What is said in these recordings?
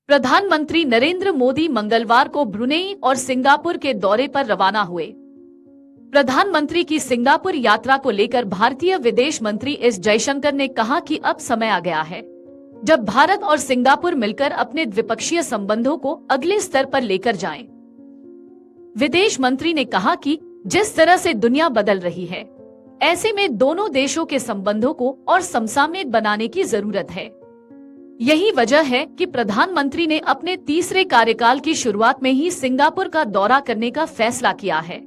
प्रधानमंत्री नरेंद्र मोदी मंगलवार को ब्रुनेई और सिंगापुर के दौरे पर रवाना हुए। प्रधानमंत्री की सिंगापुर यात्रा को लेकर भारतीय विदेश मंत्री एस जयशंकर ने कहा कि अब समय आ गया है जब भारत और सिंगापुर मिलकर अपने द्विपक्षीय संबंधों को अगले स्तर पर लेकर जाएं। विदेश मंत्री ने कहा कि जिस तरह से दुनिया बदल रही है, ऐसे में दोनों देशों के संबंधों को और समसामयिक बनाने की जरूरत है। यही वजह है कि प्रधानमंत्री ने अपने तीसरे कार्यकाल की शुरुआत में ही सिंगापुर का दौरा करने का फैसला किया है।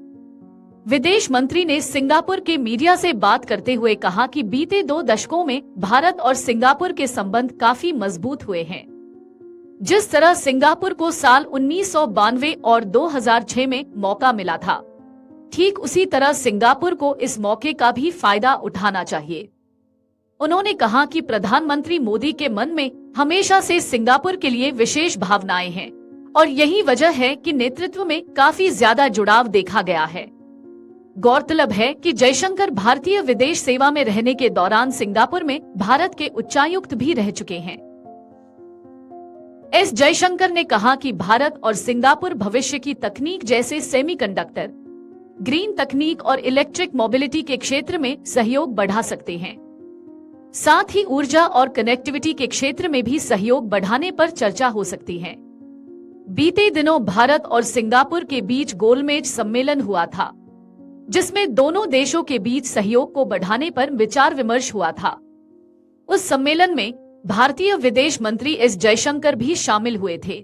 विदेश मंत्री ने सिंगापुर के मीडिया से बात करते हुए कहा कि बीते 2 दशकों में भारत और सिंगापुर के संबंध काफी मजबूत हुए हैं। जिस तरह सिंगापुर को साल 1992 और 2006 में मौका मिला था, ठीक उसी तरह सिंगापुर को इस मौके का भी फायदा उठाना चाहिए। उन्होंने कहा कि प्रधानमंत्री मोदी के मन में हमेशा से सिंगापुर के लिए विशेष भावनाएं हैं और यही वजह है कि नेतृत्व में काफी ज्यादा जुड़ाव देखा गया है। गौरतलब है कि जयशंकर भारतीय विदेश सेवा में रहने के दौरान सिंगापुर में भारत के उच्चायुक्त भी रह चुके हैं। एस जयशंकर ने कहा कि भारत और सिंगापुर भविष्य की तकनीक जैसे सेमीकंडक्टर, ग्रीन तकनीक और इलेक्ट्रिक मोबिलिटी के क्षेत्र में सहयोग बढ़ा सकते हैं। साथ ही ऊर्जा और कनेक्टिविटी के क्षेत्र में भी सहयोग बढ़ाने पर चर्चा हो सकती है। बीते दिनों भारत और सिंगापुर के बीच गोलमेज सम्मेलन हुआ था, जिसमें दोनों देशों के बीच सहयोग को बढ़ाने पर विचार विमर्श हुआ था। उस सम्मेलन में भारतीय विदेश मंत्री एस जयशंकर भी शामिल हुए थे।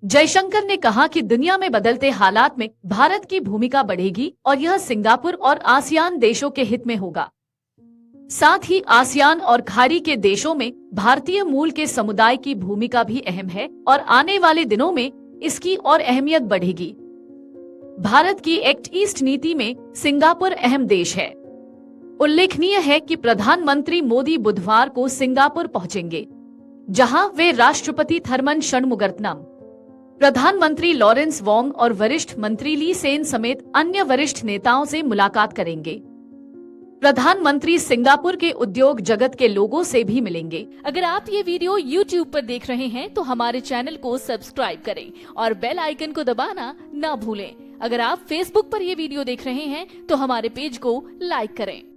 जयशंकर ने कहा कि दुनिया में बदलते हालात में भारत की भूमिका बढ़ेगी और यह सिंगापुर और आसियान देशों के हित में होगा। साथ ही आसियान और खाड़ी के देशों में भारतीय मूल के समुदाय की भूमिका भी अहम है और आने वाले दिनों में इसकी और अहमियत बढ़ेगी। भारत की एक्ट ईस्ट नीति में सिंगापुर अहम देश है। उल्लेखनीय है कि प्रधानमंत्री मोदी बुधवार को सिंगापुर पहुंचेंगे, जहां वे राष्ट्रपति थरमन षणमुगरत्नम, प्रधानमंत्री लॉरेंस वोंग और वरिष्ठ मंत्री ली सेन समेत अन्य वरिष्ठ नेताओं से मुलाकात करेंगे। प्रधानमंत्री सिंगापुर के उद्योग जगत के लोगों से भी मिलेंगे। अगर आप ये वीडियो YouTube पर देख रहे हैं तो हमारे चैनल को सब्सक्राइब करें और बेल आइकन को दबाना ना भूलें। अगर आप Facebook पर ये वीडियो देख रहे हैं तो हमारे पेज को लाइक करें।